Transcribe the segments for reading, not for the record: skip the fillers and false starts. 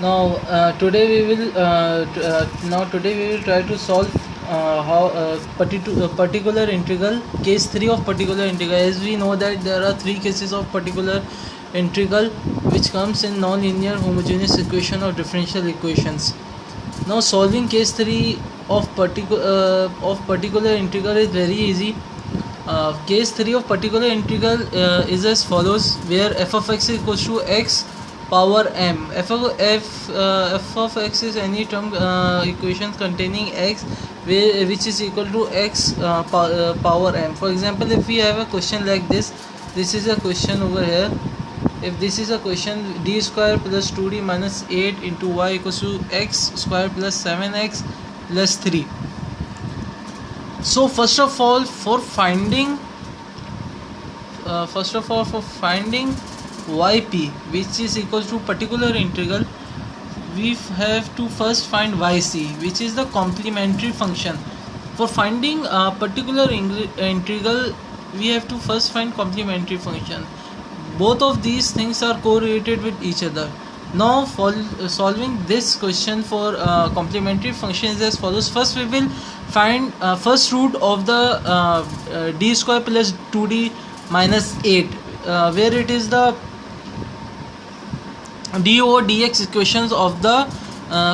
Now today we will try to solve how particular integral, case 3 of particular integral. As we know that there are three cases of particular integral which comes in non-linear homogeneous equation or differential equations. Now solving case 3 of particular integral is very easy. Case 3 of particular integral is as follows, where f of x is equals to x power m. F of x is any term equations containing x which is equal to x power m. For example, if we have a question like this is a question over here. If this is a question, d square plus 2d minus 8 into y equals to x square plus 7x plus 3. So first of all, for finding yp, which is equal to particular integral, we have to first find yc, which is the complementary function. For finding a particular integral, we have to first find complementary function. Both of these things are correlated with each other. Now for solving this question for complementary functions as follows. First we will find first root of the d square plus 2d minus 8, where it is the d over dx equations of the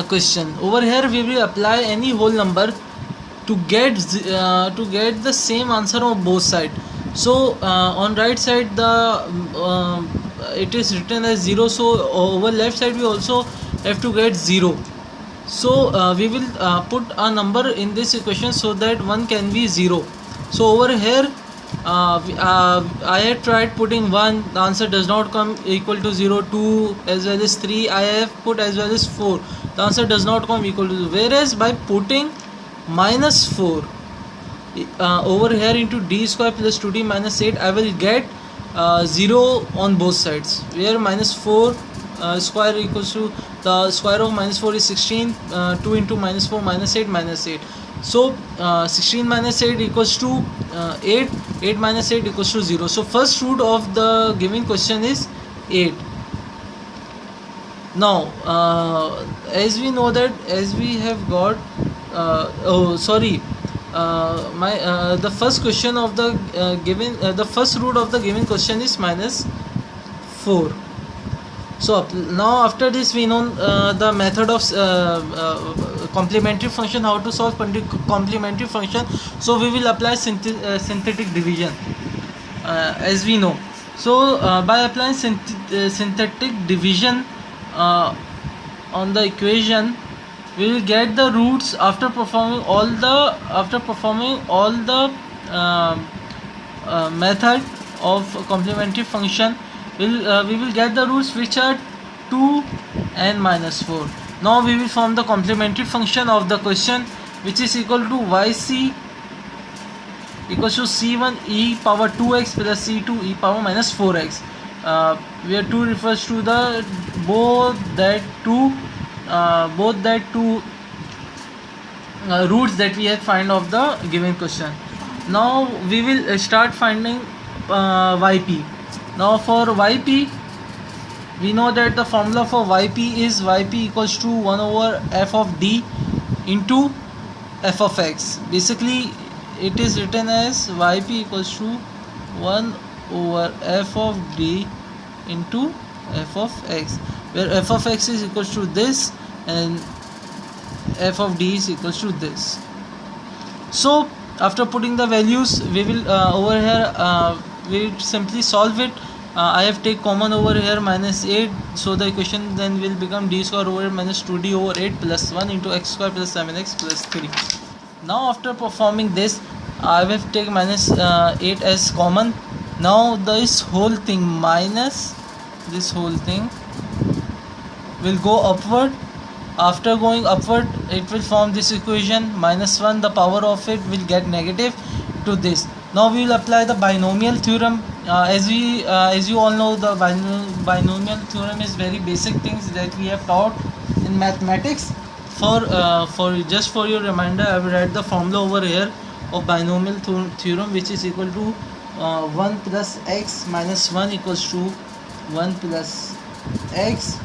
question. Over here we will apply any whole number to get the same answer on both sides. So on right side it is written as 0, so over left side we also have to get 0. So we will put a number in this equation so that 1 can be 0. So over here I had tried putting 1, the answer does not come equal to 0. 2 as well as 3 I have put as well as 4, the answer does not come equal to 0. Whereas by putting minus 4 over here into d square plus 2d minus 8, I will get 0 on both sides, where minus 4 square equals to the square of minus 4 is 16, 2 into minus 4 minus 8 minus 8. So 16 minus 8 equals to 8, 8 minus 8 equals to 0. So first root of the given question is 8. Now as we know that, as we have got the first question of the the first root of the given question is minus 4. So now after this we know the method of complementary function, how to solve complementary function. So we will apply synthetic division as we know. So by applying synthetic division on the equation, we will get the roots after performing all the method of complementary function. We will get the roots which are 2 and minus 4. Now we will form the complementary function of the question, which is equal to yc equals to c1 e power 2x plus c2 e power minus 4x, where 2 refers to the both that two roots that we have find of the given question. Now we will start finding yp. Now for yp, we know that the formula for yp is yp equals to 1 over f of d into f of x. Basically it is written as yp equals to 1 over f of d into f of x, where f of x is equals to this and f of d is equals to this. So after putting the values, we will over here we will simply solve it. I have take common over here minus 8, so the equation then will become d square over minus 2d over 8 plus 1 into x square plus 7x plus 3. Now after performing this, I will take minus 8 as common. Now this whole thing minus this whole thing will go upward. After going upward, it will form this equation minus 1, the power of it will get negative to this. Now we will apply the binomial theorem. As you all know, the binomial theorem is very basic things that we have taught in mathematics. For your reminder, I will write the formula over here of binomial theorem, which is equal to 1 plus x minus 1 equals to 1 plus x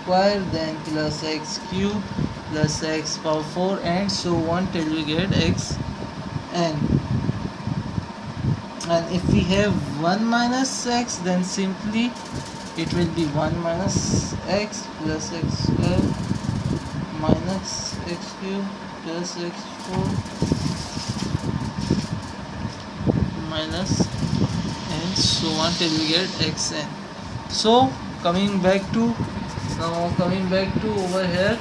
square, then plus x cube plus x power 4 and so on till we get x n. And if we have 1 minus x, then simply it will be 1 minus x plus x square minus x cube plus x4 minus and so on till we get xn. So coming back to over here,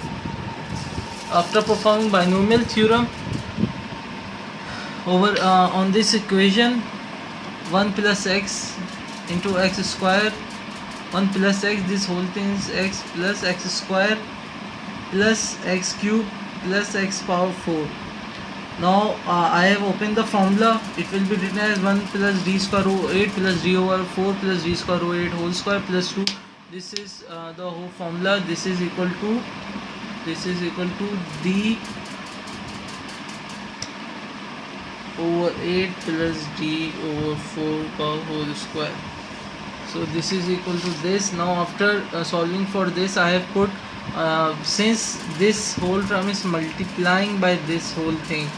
after performing binomial theorem over on this equation, 1 plus x into x square, 1 plus x, this whole thing is x plus x square plus x cube plus x power 4. Now I have opened the formula. It will be written as 1 plus d square over 8 plus d over 4 plus d square over 8 whole square plus 2. This is the whole formula. This is equal to d over 8 plus d over 4 power whole square. So this is equal to this. Now after solving for this, I have put since this whole term is multiplying by this whole thing,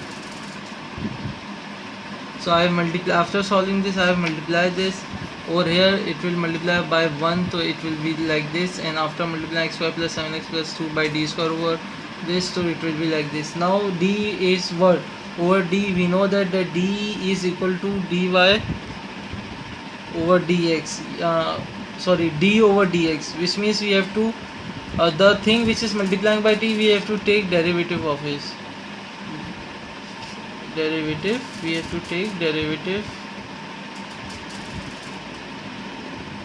so I have multiplied. After solving this, I have multiplied this. Over here it will multiply by 1, so it will be like this, and after multiplying x square plus 7x plus 2 by d square over this, so it will be like this. Now d is what? Over d, we know that the d is equal to dy over dx, d over dx, which means we have to the thing which is multiplying by t, we have to take derivative of its derivative. We have to take derivative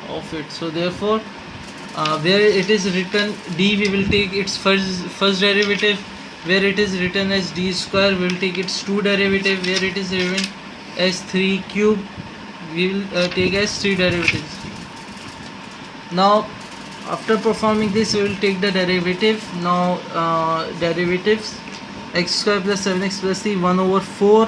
of it. So therefore where it is written d, we will take its first derivative. Where it is written as d square, we will take its 2 derivative. Where it is written as 3 cube, we will take as 3 derivatives. Now after performing this, we will take the derivative. Now derivatives, x square plus 7x plus 3, 1 over 4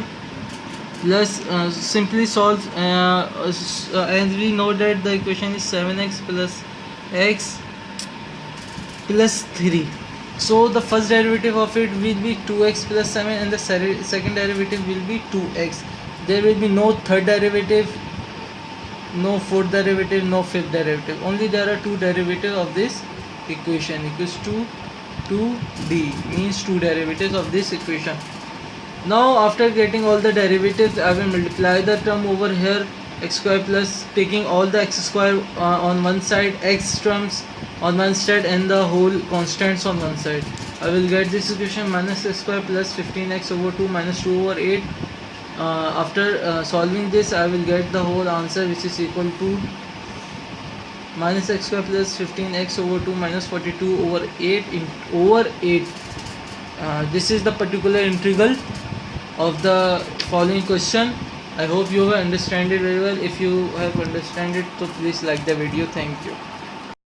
plus simply solve and we know that the equation is 7x plus x plus 3. So the first derivative of it will be 2x plus 7 and the second derivative will be 2x. There will be no third derivative, no fourth derivative, no fifth derivative. Only there are 2 derivatives of this equation, equals to 2d, means 2 derivatives of this equation. Now after getting all the derivatives, I will multiply the term over here, x square plus taking all the x square on one side, x terms on one side and the whole constants on one side. I will get this equation minus x square plus 15x over 2 minus 2 over 8. After solving this, I will get the whole answer, which is equal to minus x square plus 15x over 2 minus 42 over 8 over 8. This is the particular integral of the following question. I hope you have understand it very well. If you have understand it, so please like the video. Thank you.